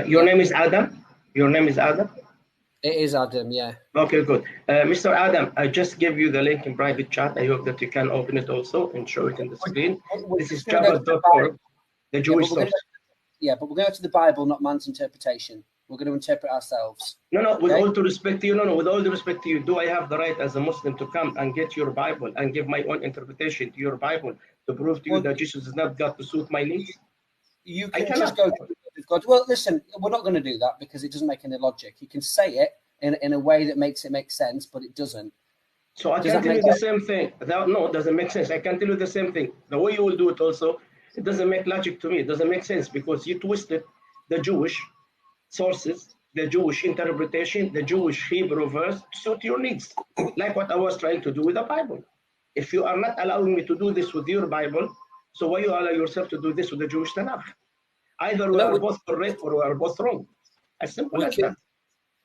Your name is Adam? Your name is Adam? It is Adam, yeah. Okay, good. Mr. Adam, I just gave you the link in private chat. I hope that you can open it also and show it on the screen. This is java.org, the Jewish source. But we're going to the Bible, not man's interpretation. We're going to interpret ourselves. No, with all due respect to you, with all due respect to you, do I have the right as a Muslim to come and get your Bible and give my own interpretation to your Bible to prove to you that Jesus is not God to suit my needs? You can just go to God. Well, listen, we're not going to do that because it doesn't make any logic. You can say it in a way that makes it make sense, but it doesn't. So I can tell you the same thing. No, it doesn't make sense. I can tell you the same thing. The way you will do it also, it doesn't make logic to me. It doesn't make sense because you twisted the Jewish sources, the Jewish interpretation, the Jewish Hebrew verse to suit your needs, like what I was trying to do with the Bible. If you are not allowing me to do this with your Bible, so why you allow yourself to do this with the Jewish Tanakh? Either we are both correct or we are both wrong. As simple as that.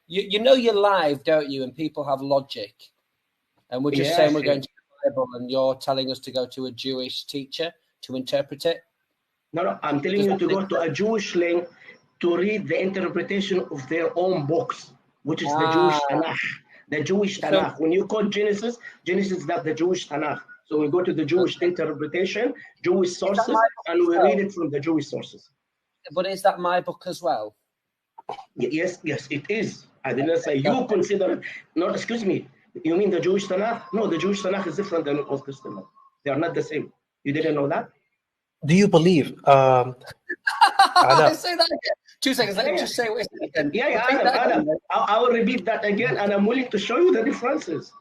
You know you're live, don't you? And people have logic. And we're just saying we're going to the Bible and you're telling us to go to a Jewish teacher to interpret it? No, I'm telling you to go to a Jewish link to read the interpretation of their own books, which is the Jewish Tanakh. The Jewish Tanakh. When you call Genesis is not the Jewish Tanakh. So we go to the Jewish interpretation, Jewish sources, and we read it from the Jewish sources. But is that my book as well? Yes, it is. I didn't say you consider it. No, excuse me. You mean the Jewish Tanakh? No, the Jewish Tanakh is different than the Old Testament. They are not the same. You didn't know that? Do you believe? Say that again. 2 seconds. Let me just say what it's again. Adam, I will repeat that again, and I'm willing to show you the differences.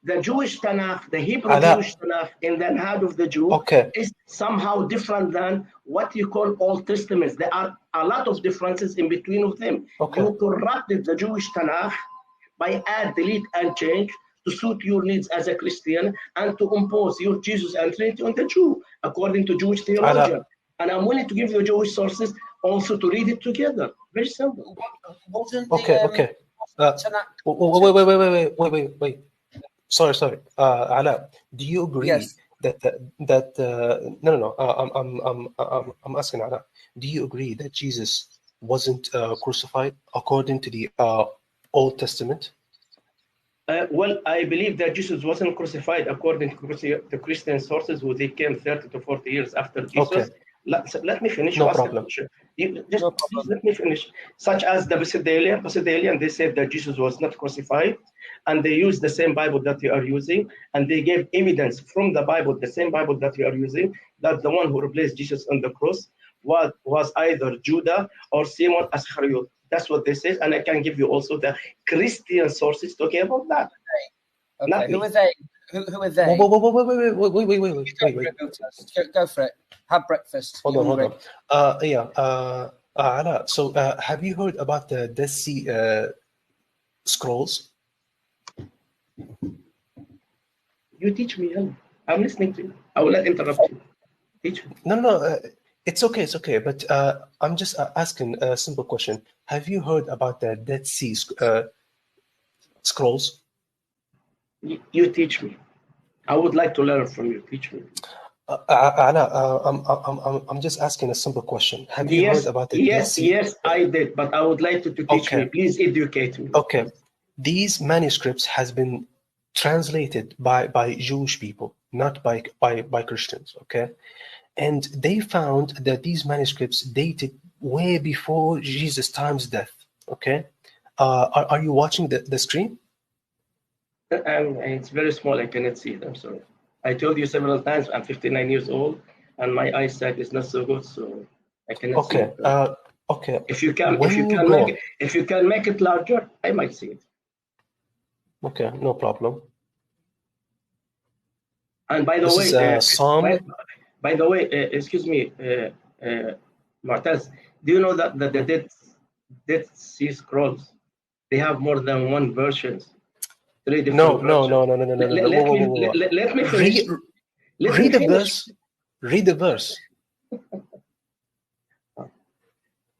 The Jewish Tanakh, the Hebrew Jewish Tanakh in the hand of the Jew is somehow different than what you call Old Testaments. There are a lot of differences in between of them. You corrupted the Jewish Tanakh by add, delete, and change to suit your needs as a Christian and to impose your Jesus and Trinity on the Jew, according to Jewish theologian. And I'm willing to give you Jewish sources also to read it together. Very simple. Wait. Sorry. ALAA, do you agree I'm asking ALAA. Do you agree that Jesus wasn't crucified according to the Old Testament? Well, I believe that Jesus wasn't crucified according to the Christian sources, who they came 30 to 40 years after Jesus. Let me finish. No problem. Please let me finish. Such as the Basildalian, they said that Jesus was not crucified, and they used the same Bible that you are using, and they gave evidence from the Bible, the same Bible that you are using, that the one who replaced Jesus on the cross was either Judah or Simon Iscariot. That's what they say, and I can give you also the Christian sources talking about that. Okay. Who are they? Who are they? Wait. Go for it. Have breakfast. Hold on. ALAA, so have you heard about the Dead Sea Scrolls? You teach me. I'm listening to you. I will not interrupt you. Teach me. No. It's okay. But I'm just asking a simple question. Have you heard about the Dead Sea Scrolls? You teach me. I would like to learn from you. Teach me. I'm just asking a simple question. Have you heard about the Dead Sea? Yes, I did. But I would like to teach me. Please educate me. Okay. These manuscripts has been translated by Jewish people, not by Christians. Okay. And they found that these manuscripts dated way before Jesus' time's death. Okay. Are you watching the screen? It's very small. I cannot see it. I'm sorry. I told you several times I'm 59 years old and my eyesight is not so good, so I cannot see it. Okay. If you can make it larger, I might see it. Okay, no problem. And by the way, excuse me, Mu'taz, do you know that the Dead Sea Scrolls, they have more than one versions? No. Let me finish. Read the verse. Read the verse.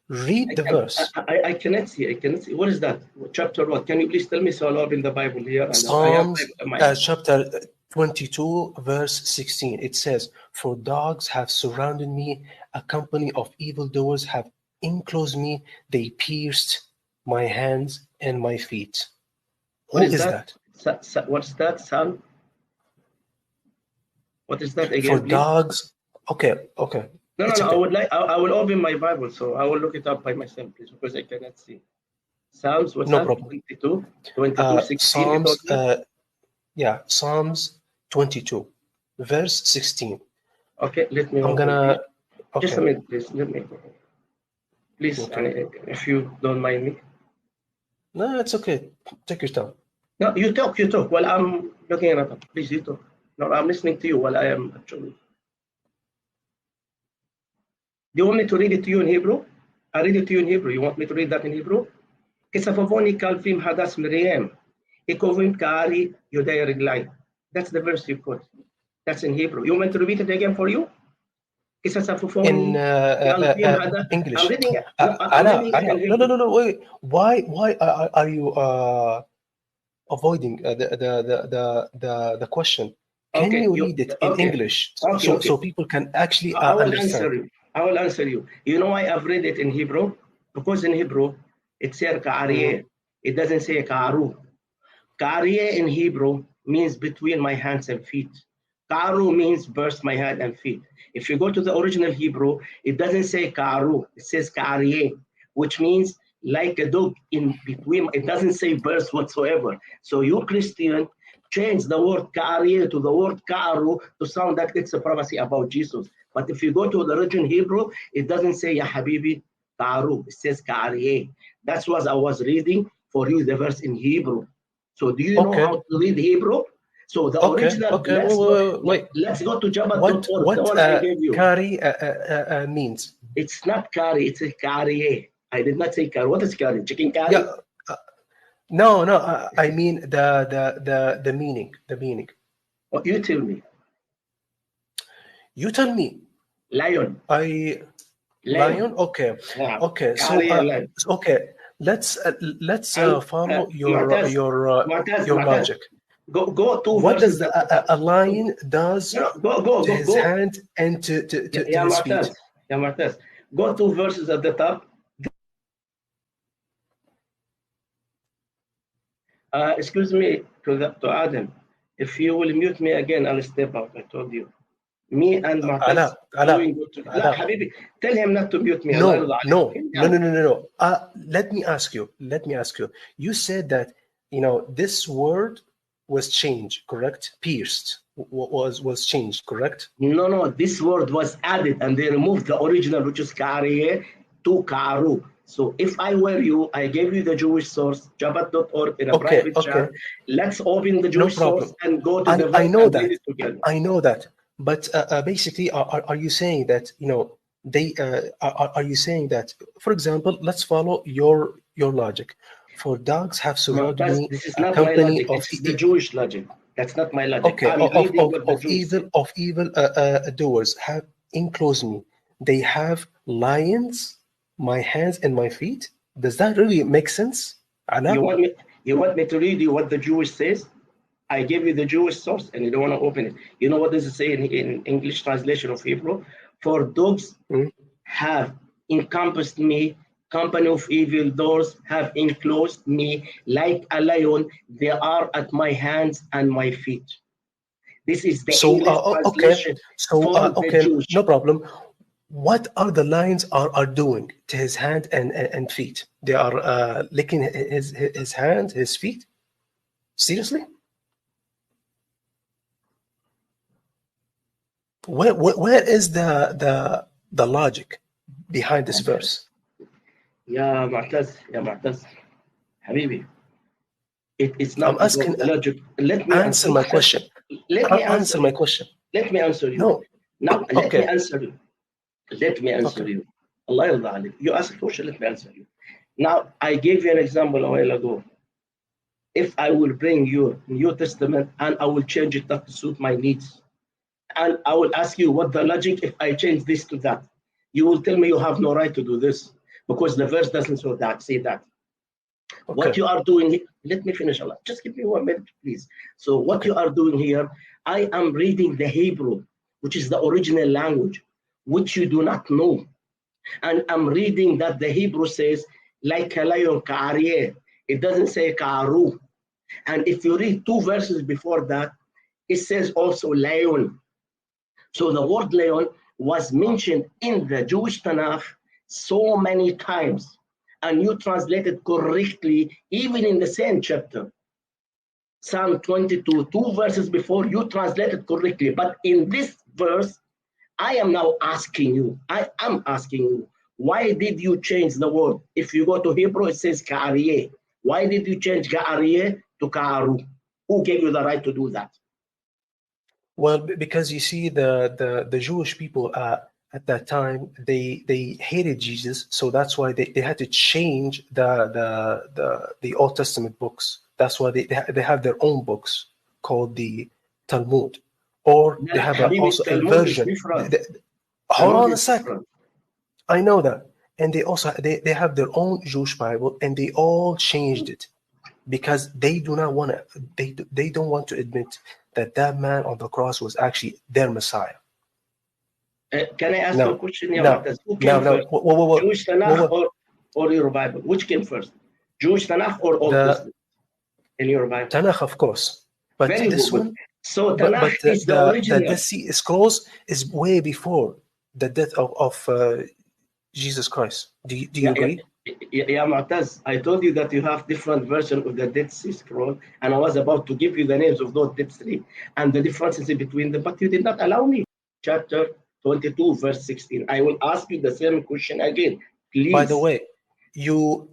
Read the verse. I cannot see. What is that? Chapter what? Can you please tell me so I'll open the Bible here? Psalms chapter 22, verse 16. It says, "For dogs have surrounded me, a company of evildoers have enclosed me, they pierced my hands and my feet. What is that? What's that, son? What is that again? For dogs. Okay. No. I will open my Bible, so I will look it up by myself, please, because I cannot see. Psalms, what's that? Problem. 22, 16. Psalms, Psalms 22, verse 16. Okay, let me. I'm gonna. Okay. Just a minute, please. Let me. Please, okay. If you don't mind me. No, it's okay. Take your time. No, you talk. While I'm looking at it. Please, you talk. No, I'm listening to you while I am actually. Do you want me to read it to you in Hebrew? I read it to you in Hebrew. You want me to read that in Hebrew? Kisafavoni kalvim hadas miriam. Ikovim kaari yudaya reglai. That's the verse you put. That's in Hebrew. You want me to repeat it again for you? In English. I'm reading it. No. Wait. Why are you avoiding the question? Can you read it in English so people can actually understand? I will answer you. You know why I've read it in Hebrew? Because in Hebrew it says ka'ariye. It doesn't say ka'aru. Ka'ariye in Hebrew means between my hands and feet. Ka'aru means burst my hand and feet. If you go to the original Hebrew, it doesn't say ka'aru. It says ka'ariye, which means like a dog in between. It doesn't say burst whatsoever. So you Christian change the word ka'ariye to the word ka'aru to sound that it's a prophecy about Jesus. But if you go to the original Hebrew, it doesn't say ya habibi ka'aru. It says ka'ariye. That's what I was reading for you, the verse in Hebrew. So do you know how to read Hebrew? So the original. Let's go to Jabbat.org. What kari means? It's not kari. It's a kariye. I did not say kari. What is kari? Chicken kari? Yeah. No. I mean the meaning. The meaning. Well, you tell me. You tell me. Lion. Lion. Okay. Yeah. Okay. So okay. Let's follow your logic. Go to what does a lion does to his hand and to his feet? Yeah, Martez. Go 2 verses at the top. Excuse me to Adam. If you will mute me again, I'll step out. I told you. Me and Martez. Habibi, tell him not to mute me. No. Let me ask you. You said that this word was changed, correct? Pierced was changed, correct? No. This word was added, and they removed the original, which is kariye, to karu. So if I were you, I gave you the Jewish source, Jabbat.org, in a private chat. Let's open the Jewish source and go to the verse. I know that. But basically, are you saying that they are you saying that, for example, let's follow your logic? For dogs have surrounded me. This is not my logic. It's the Jewish logic. That's not my logic. Okay, of evil doers have enclosed me. They have lions, my hands and my feet. Does that really make sense? You want me to read you what the Jewish says? I gave you the Jewish source, and you don't want to open it. You know what does it say in English translation of Hebrew? For dogs have encompassed me. Company of evil doors have enclosed me like a lion. They are at my hands and my feet. This is the English translation. No problem. What are the lions are doing to his hand and feet? They are licking his hand, his feet? Seriously? Where is the logic behind this verse? Yeah, Mu'taz, Habibi. It's not. I'm asking. Logic. Let me answer my question. Let me answer my question. Let me answer you. No. Let me answer you. Let me answer you. Allah yarda alayk. You asked a question. Let me answer you. Now, I gave you an example a while ago. If I will bring you New Testament and I will change it to suit my needs, and I will ask you what the logic if I change this to that, you will tell me you have no right to do this because the verse doesn't say that. Okay. What you are doing, let me finish, Allah. Just give me 1 minute, please. So what you are doing here, I am reading the Hebrew, which is the original language, which you do not know. And I'm reading that the Hebrew says, like a lion, ka'aryeh. It doesn't say ka'aru. And if you read 2 verses before that, it says also lion. So the word lion was mentioned in the Jewish Tanakh so many times. And you translate it correctly, even in the same chapter. Psalm 22, 2 verses before, you translate it correctly. But in this verse, I am now asking you, I am asking you, why did you change the word? If you go to Hebrew, it says ka'aryeh. Why did you change ka'aryeh to ka'aru? Who gave you the right to do that? Well, because you see, the Jewish people at that time, they hated Jesus, so that's why they had to change the Old Testament books. That's why they have their own books called the Talmud, or they have also a version. Hold on a second. I know that, and they also they have their own Jewish Bible, and they all changed it because they do not want to. They don't want to admit that man on the cross was actually their Messiah. Can I ask you a question? No. Who came first? Whoa. Jewish Tanakh or your Bible? Which came first? Jewish Tanakh or Old Testament in your Bible? Tanakh, of course. But Very this good. one, so Tanakh is the original. The Dead Sea Scrolls is way before the death of Jesus Christ. Do you agree? Yeah, Mu'taz, I told you that you have different versions of the Dead Sea Scroll, and I was about to give you the names of those Dead Sea and the differences between them, but you did not allow me. Chapter 22, verse 16. I will ask you the same question again, please. By the way, you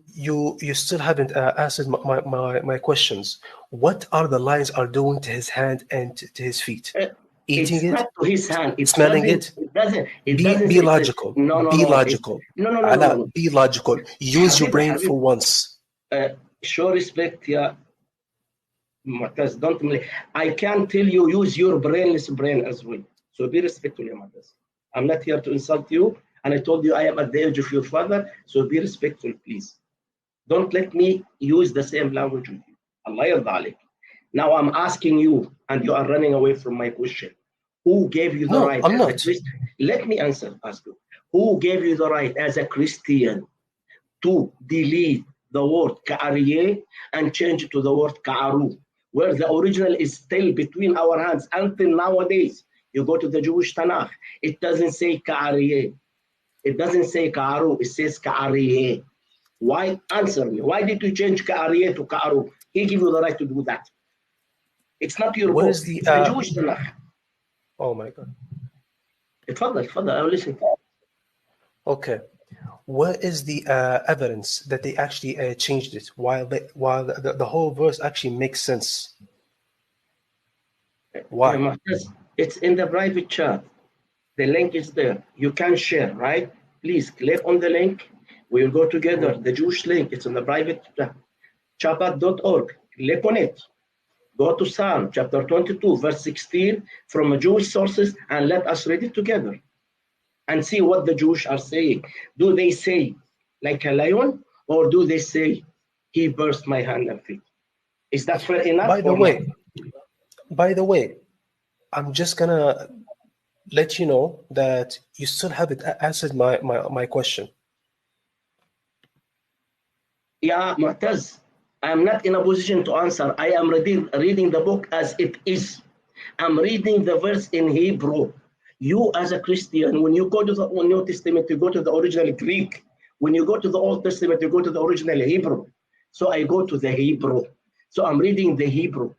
still haven't answered my questions. What are the lions are doing to his hand and to his feet? Eating it's it? Not to his hand. Smelling it? Be logical. Be logical. No. Be logical. Use your brain for once. Show respect, yeah. Mu'taz, don't. I can tell you, use your brainless brain as well. So be respectful, Mu'taz. I'm not here to insult you, and I told you I am at the age of your father. So be respectful, please. Don't let me use the same language with you. Allah yarda alayk. Now I'm asking you, and you are running away from my question. Who gave you the right? I'm not. Let me ask you. Who gave you the right as a Christian to delete the word ka'aryeh and change it to the word ka'aru, where the original is still between our hands until nowadays? You go to the Jewish Tanakh, it doesn't say ka'aryeh. It doesn't say ka'aru, it says ka'aryeh. Why? Answer me. Why did you change ka'aryeh to ka'aru? He gave you the right to do that. It's not your book. It's the Jewish Tanakh. Oh my God. اتفضل I'll listen. Okay. What is the evidence that they actually changed it while the whole verse actually makes sense? Why? It's in the private chat. The link is there. You can share, right? Please click on the link. We'll go together. The Jewish link, it's in the private chat.org. Click on it. Go to Psalm chapter 22, verse 16 from Jewish sources, and let us read it together and see what the Jewish are saying. Do they say like a lion, or do they say he burst my hand and feet? Is that fair enough? By the way, I'm just gonna let you know that you still haven't answered my question. Yeah, Mu'taz, I'm not in a position to answer. I am reading the book as it is. I'm reading the verse in Hebrew. You as a Christian, when you go to the New Testament, you go to the original Greek. When you go to the Old Testament, you go to the original Hebrew. So I go to the Hebrew. So I'm reading the Hebrew.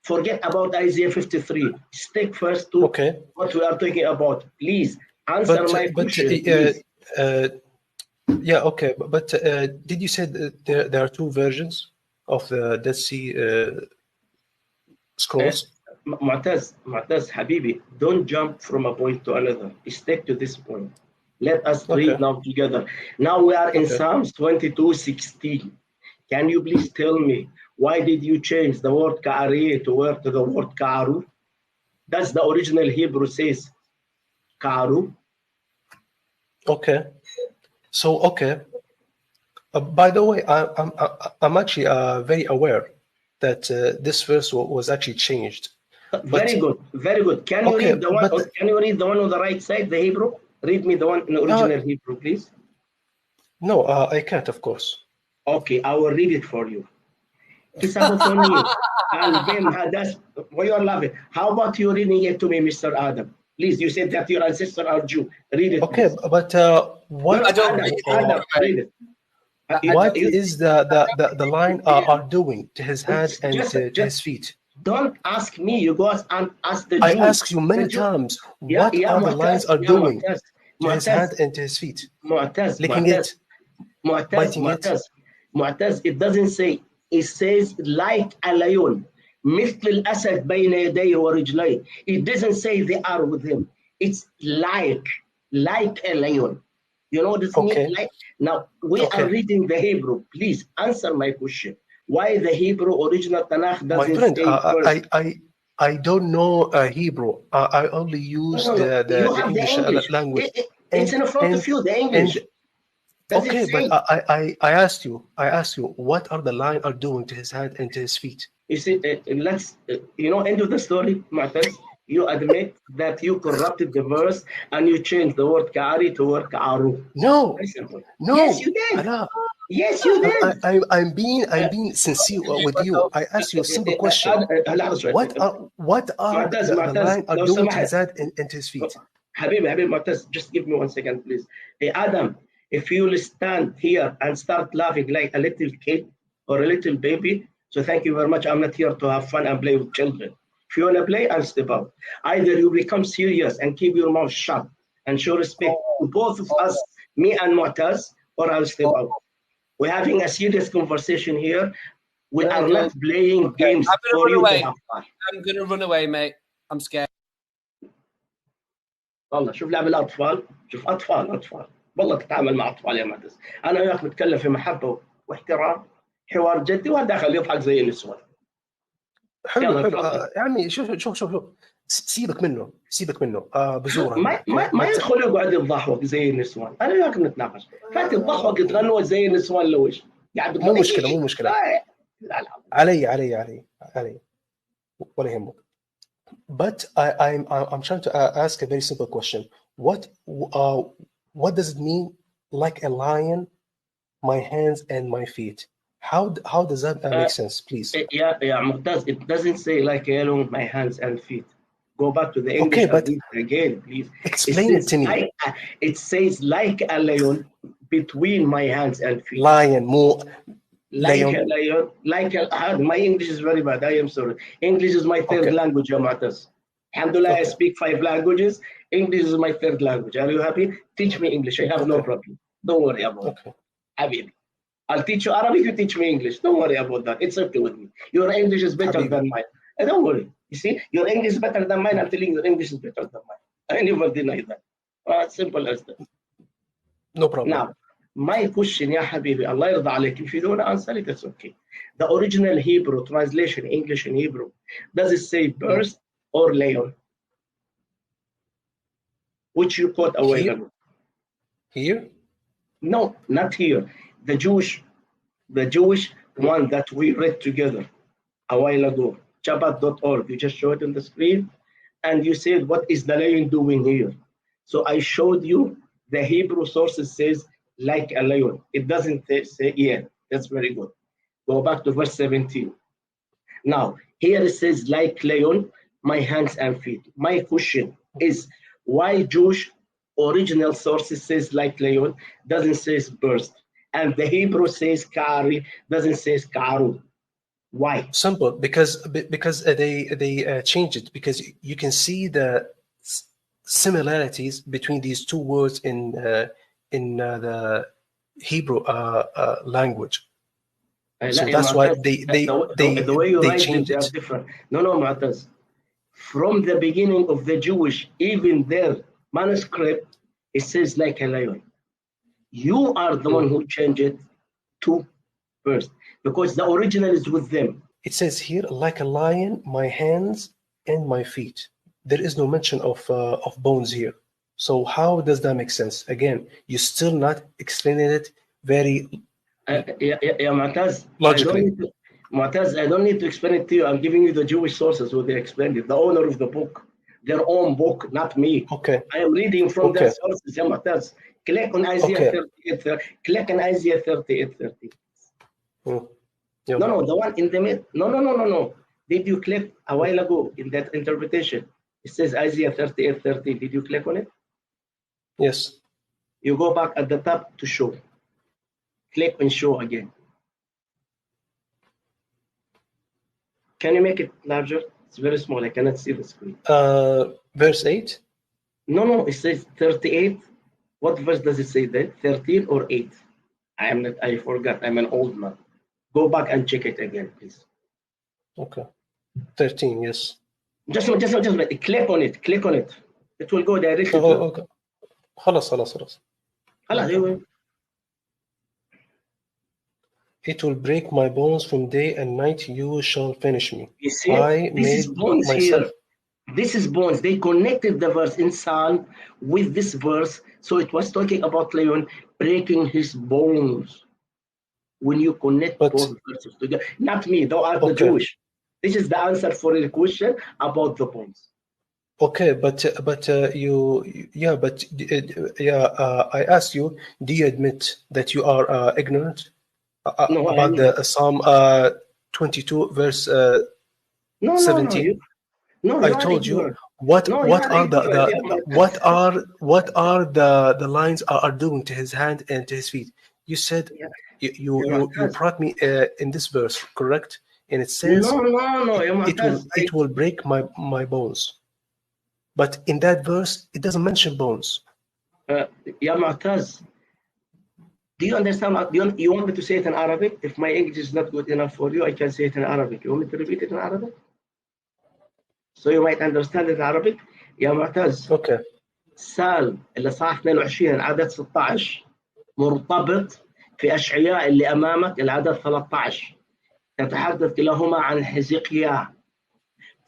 Forget about Isaiah 53. Stick first to what we are talking about. Please answer my question. Yeah, okay. But did you say that there are 2 versions of the Dead Sea Scrolls? Mu'taz, Habibi, don't jump from a point to another. Stick to this point. Let us read now together. Now we are in Psalms 22:16. Can you please tell me, why did you change the word ka'aryeh to the word ka'aru? That's the original Hebrew says ka'aru. Okay. So, by the way, I'm actually very aware that this verse was actually changed. Very good. Can you read the one? Can you read the one on the right side, the Hebrew? Read me the one in original Hebrew, please. No, I can't, of course. Okay, I will read it for you. Why you are laughing? How about you reading it to me, Mr. Adam? Please, you said that your ancestors are Jew. Read it. Okay, please. but what? Adam, read it. What is the line are doing to his hand and to his feet? Don't ask me. You go and ask the Jew. I asked you many times. What are the lines are doing to his hand and to his feet? Licking it, biting it. Mu'taz, it doesn't say. It says like a lion. مثل الأسد بين يديه ورجليه. It doesn't say they are with him. It's like a lion. You know what this means? Like, now, we are reading the Hebrew. Please answer my question. Why the Hebrew original Tanakh doesn't say I don't know Hebrew. I only use the English language. It's in front of you, the English. Okay, but I asked you, what are the line are doing to his hand and to his feet? You see, end of the story, Mu'taz. You admit that you corrupted the verse and you changed the word ka'ari to word ka'aru. No. Yes, you did. Allah. Yes, you did. I'm being sincere with you. I asked you a simple question. What are the line are doing to his hand and to his feet? Habib, Mu'taz, just give me 1 second, please. Hey, Adam, if you will stand here and start laughing like a little kid or a little baby, so thank you very much. I'm not here to have fun and play with children. If you want to play, I'll step out. Either you become serious and keep your mouth shut and show respect to both of us, me and Mu'taz, or I'll step out. We're having a serious conversation here. We are not playing games for you to have fun. I'm going to run away, mate. I'm scared. والله شوف لعب الأطفال. شوف أطفال. والله تتعامل مع أطفال يا معتز. أنا وياك نتكلم في محبة واحترام. حوار جدي وداخل يضحك زي النسوان. حلو يا عمي شوف سيبك منه بزوره ما يدخل يقعد يضحك زي النسوان. انا وياك بنتناقش فات الضحك تغنوا زي النسوان لوش قاعد مو مشكله لا علي ولا يهمك. But I'm trying to ask a very simple question. What does it mean like a lion, my hands and my feet? How does that make sense, please? Yeah, Mu'taz, it doesn't say like a lion, my hands and feet. Go back to the English again, please. Explain it to me. It says like a lion between my hands and feet. Lion, more. Like a lion, my English is very bad. I am sorry. English is my third language, Mu'taz. Alhamdulillah, I speak 5 languages. English is my third language. Are you happy? Teach me English. I have no problem. Don't worry about it. Habibi. I'll teach you Arabic, you teach me English. Don't worry about that. It's okay with me. Your English is better than mine. Don't worry. You see, your English is better than mine. I'm telling you, your English is better than mine. I never deny that. Simple as that. No problem. Now, my question, ya Habibi, Allah yarda alayk. If you don't answer it, it's okay. The original Hebrew translation, English and Hebrew, does it say burst or lion? Which you quote away. Here? No, not here. The Jewish one that we read together a while ago, Shabbat.org. You just showed it on the screen, and you said, "What is the lion doing here?" So I showed you the Hebrew sources says like a lion. It doesn't say yeah. That's very good. Go back to verse 17. Now here it says like lion, my hands and feet. My question is why Jewish original sources says like lion doesn't say burst. And the Hebrew says kari, doesn't say karu. Why? Simple, because they changed it, because you can see the similarities between these two words in the Hebrew language. So that's why the way you write changed it, they are different. No, Mu'taz. From the beginning of the Jewish, even their manuscript, it says like a lion. You are the one who changed it to first, because the original is with them. It says here, like a lion, my hands and my feet. There is no mention of bones here. So how does that make sense? Again, you're still not explaining it very Mu'taz, logically. Mu'taz, I don't need to explain it to you. I'm giving you the Jewish sources where they explained it. The owner of the book, their own book, not me. Okay. I am reading from their sources. Ya Mu'taz. Click on Isaiah 38. Click on Isaiah 38:30. No, the one in the mid. No. Did you click a while ago in that interpretation? It says Isaiah 38:30. Did you click on it? Yes. You go back at the top to show. Click on show again. Can you make it larger? It's very small. I cannot see the screen. Verse 8? No. It says 38. What verse does it say there? 13 or 8? I forgot. I'm an old man. Go back and check it again, please. Okay. 13, yes. Just click on it. Click on it. It will go directly. Okay. خلاص. It will break my bones from day and night. You shall finish me. You see, this is bones myself. Here. This is bones. They connected the verse in Psalm with this verse. So it was talking about Leon breaking his bones. When you connect both verses together. Not me, though I'm the Jewish. This is the answer for your question about the bones. Okay, but I asked you, do you admit that you are ignorant about the Psalm 22 verse 17? No, I told you what are the lines are doing to his hand and to his feet. You said you brought me in this verse, correct? And it says it will break my bones. But in that verse, it doesn't mention bones. Ya Mu'taz, do you understand? You want me to say it in Arabic? If my English is not good enough for you, I can say it in Arabic. You want me to repeat it in Arabic? So you might understand it in Arabic. Ya Mu'taz. Okay. سال الإصحاح 22 عدد 16 مرتبط في أشعياء اللي أمامك العدد 13 يتحدث كلاهما عن حزقيا.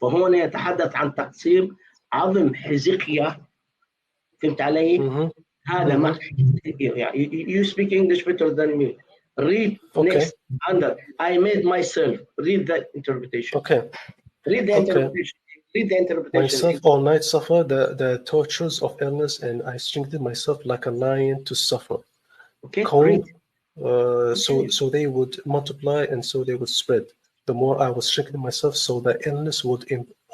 فهنا يتحدث عن تقسيم عظم حزقيا. فهمت علي؟ هذا ما you speak English better than me. Read next under I made myself. Read the interpretation. Okay. Read the interpretation. Read the interpretation. Myself all night suffer the tortures of illness, and I strengthened myself like a lion to suffer. Okay. Cold, so they would multiply and so they would spread. The more I was strengthening myself, so the illness would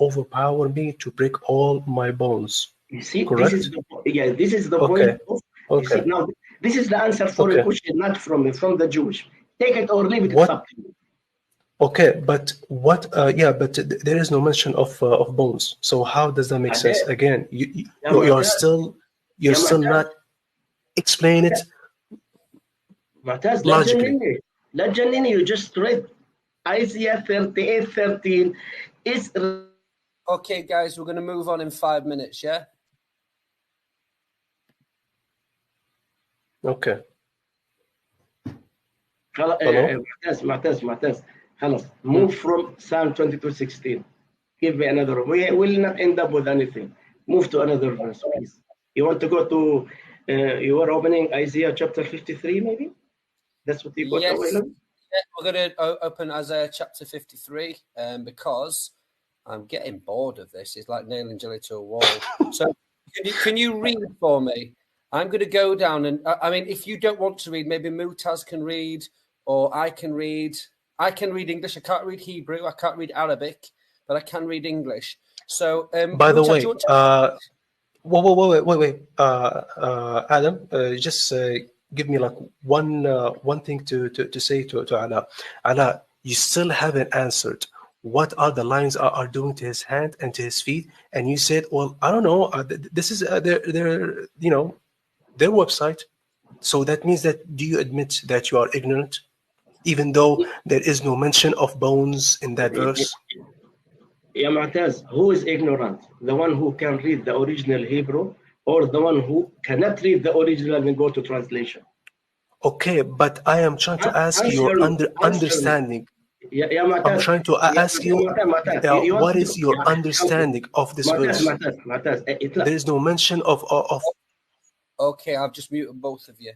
overpower me to break all my bones. You see, correct? This is the point. You see, now, this is the answer for a question, not from me, from the Jewish. Take it or leave it. It's up to you. Okay, but what? But there is no mention of bones. So how does that make sense? Again, you're still not explain it logically. You just read Isaiah 38:13 is. Okay, guys, we're going to move on in 5 minutes. Yeah. Okay. معتز. Move from Psalm 22:16. Give me another. We will not end up with anything. Move to another verse, please. You want to go to? You are opening Isaiah chapter 53, maybe. That's what you got. Yes. Yeah, we're going to open Isaiah chapter 53 because I'm getting bored of this. It's like nailing jelly to a wall. So can you read for me? I'm going to go down and I mean, if you don't want to read, maybe Mu'taz can read, or I can read. I can read English. I can't read Hebrew. I can't read Arabic, but I can read English. So, by the way, wait, Adam, just give me like one thing to say to ALAA. ALAA, you still haven't answered. What are the lines are doing to his hand and to his feet? And you said, well, I don't know. This is their website. So that means that, do you admit that you are ignorant, even though there is no mention of bones in that verse? Ya Mu'taz, who is ignorant? The one who can read the original Hebrew, or the one who cannot read the original and go to translation? Okay, but I am trying to ask you your understanding. I'm trying to ask you, what is your understanding of this verse? There is no mention of. Okay, I've just muted both of you.